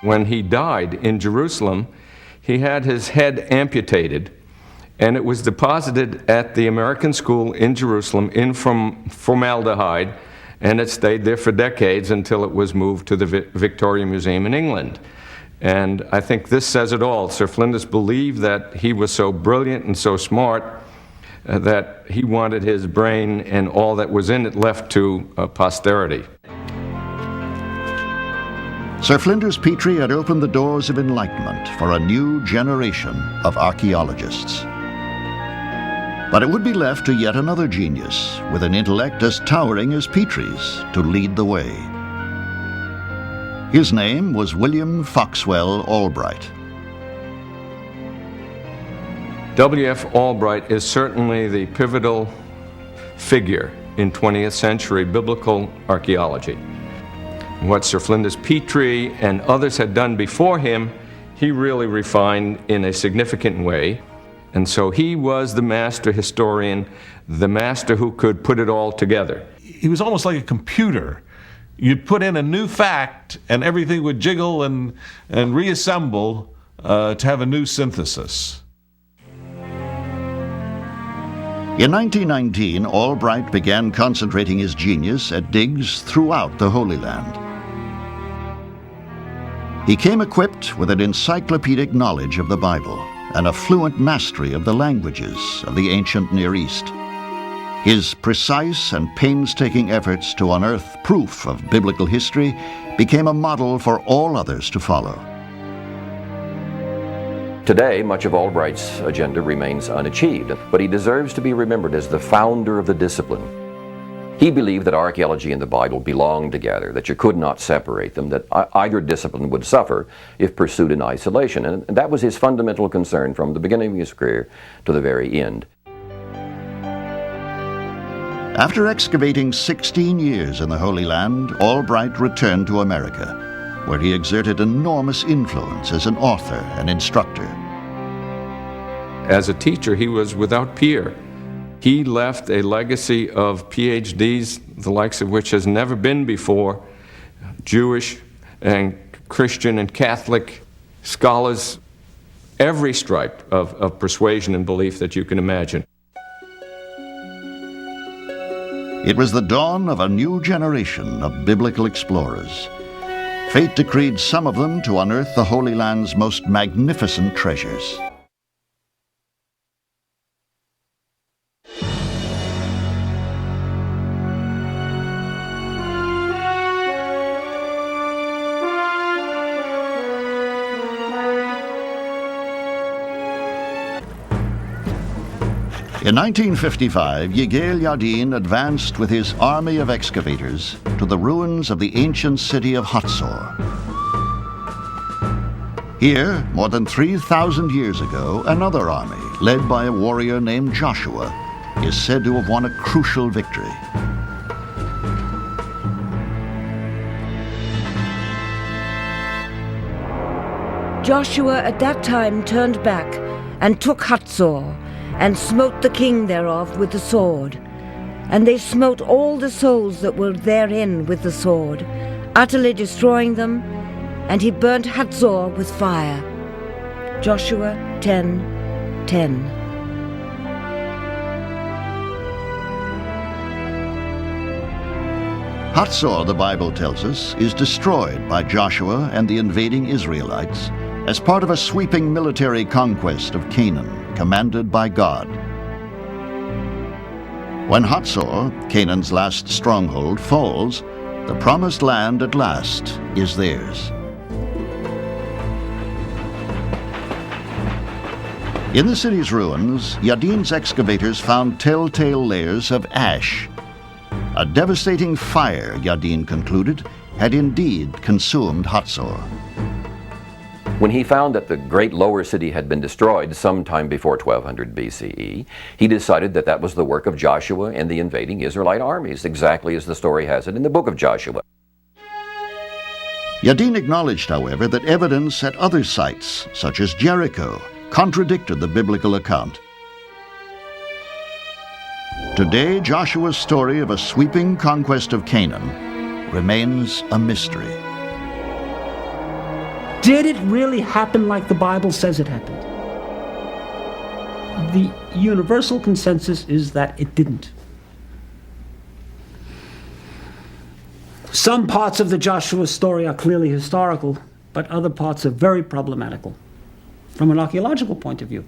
When he died in Jerusalem, he had his head amputated, and it was deposited at the American School in Jerusalem in formaldehyde, and it stayed there for decades until it was moved to the Victoria Museum in England. And I think this says it all. Sir Flinders believed that he was so brilliant and so smart that he wanted his brain and all that was in it left to posterity. Sir Flinders Petrie had opened the doors of enlightenment for a new generation of archaeologists. But it would be left to yet another genius with an intellect as towering as Petrie's to lead the way. His name was William Foxwell Albright. W.F. Albright is certainly the pivotal figure in 20th century biblical archaeology. What Sir Flinders Petrie and others had done before him, he really refined in a significant way. And so he was the master historian, the master who could put it all together. He was almost like a computer. You'd put in a new fact and everything would jiggle and reassemble to have a new synthesis. In 1919, Albright began concentrating his genius at digs throughout the Holy Land. He came equipped with an encyclopedic knowledge of the Bible and a fluent mastery of the languages of the ancient Near East. His precise and painstaking efforts to unearth proof of biblical history became a model for all others to follow. Today, much of Albright's agenda remains unachieved, but he deserves to be remembered as the founder of the discipline. He believed that archaeology and the Bible belonged together, that you could not separate them, that either discipline would suffer if pursued in isolation, and that was his fundamental concern from the beginning of his career to the very end. After excavating 16 years in the Holy Land, Albright returned to America, where he exerted enormous influence as an author and instructor. As a teacher, he was without peer. He left a legacy of PhDs, the likes of which has never been before, Jewish and Christian and Catholic scholars, every stripe of persuasion and belief that you can imagine. It was the dawn of a new generation of biblical explorers. Fate decreed some of them to unearth the Holy Land's most magnificent treasures. In 1955, Yigael Yadin advanced with his army of excavators to the ruins of the ancient city of Hatzor. Here, more than 3,000 years ago, another army, led by a warrior named Joshua, is said to have won a crucial victory. Joshua at that time turned back and took Hatzor, and smote the king thereof with the sword. And they smote all the souls that were therein with the sword, utterly destroying them, and he burnt Hatzor with fire. Joshua 10:10. Hatzor, the Bible tells us, is destroyed by Joshua and the invading Israelites as part of a sweeping military conquest of Canaan, commanded by God. When Hatzor, Canaan's last stronghold, falls, the promised land at last is theirs. In the city's ruins, Yadin's excavators found telltale layers of ash. A devastating fire, Yadin concluded, had indeed consumed Hatzor. When he found that the great lower city had been destroyed sometime before 1200 BCE, he decided that that was the work of Joshua and the invading Israelite armies, exactly as the story has it in the book of Joshua. Yadin acknowledged, however, that evidence at other sites, such as Jericho, contradicted the biblical account. Today, Joshua's story of a sweeping conquest of Canaan remains a mystery. Did it really happen like the Bible says it happened? The universal consensus is that it didn't. Some parts of the Joshua story are clearly historical, but other parts are very problematical from an archaeological point of view.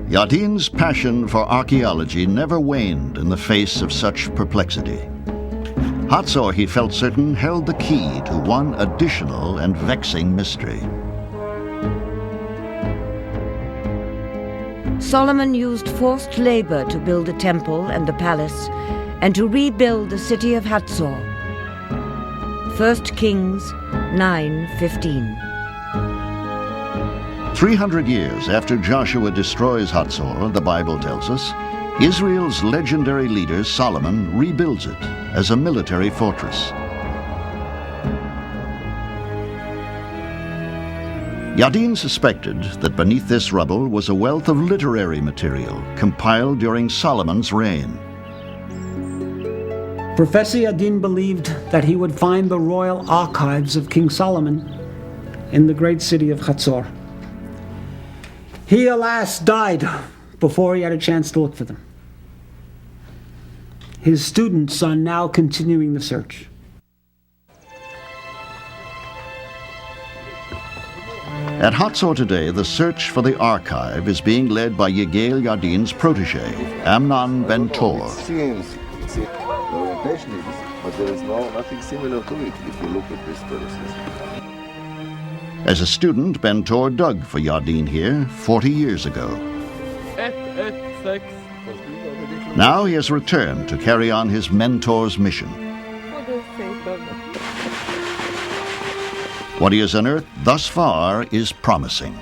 Yadin's passion for archaeology never waned in the face of such perplexity. Hatzor, he felt certain, held the key to one additional and vexing mystery. Solomon used forced labor to build the temple and the palace and to rebuild the city of Hatzor. 1 Kings 9:15. 300 years after Joshua destroys Hatzor, the Bible tells us, Israel's legendary leader Solomon rebuilds it as a military fortress. Yadin suspected that beneath this rubble was a wealth of literary material compiled during Solomon's reign. Professor Yadin believed that he would find the royal archives of King Solomon in the great city of Hatzor. He, alas, died before he had a chance to look for them. His students are now continuing the search. At Hatzor today, the search for the archive is being led by Yigael Yadin's protege, Amnon ben Tor. The orientation is, but there is nothing similar to it if you look at this process. As a student, Ben Tor dug for Yadin here 40 years ago. Now he has returned to carry on his mentor's mission. What he has unearthed thus far is promising.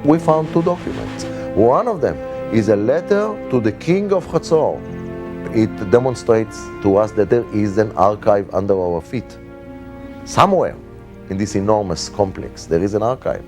We found two documents. One of them is a letter to the king of Hatzor. It demonstrates to us that there is an archive under our feet. Somewhere in this enormous complex, there is an archive.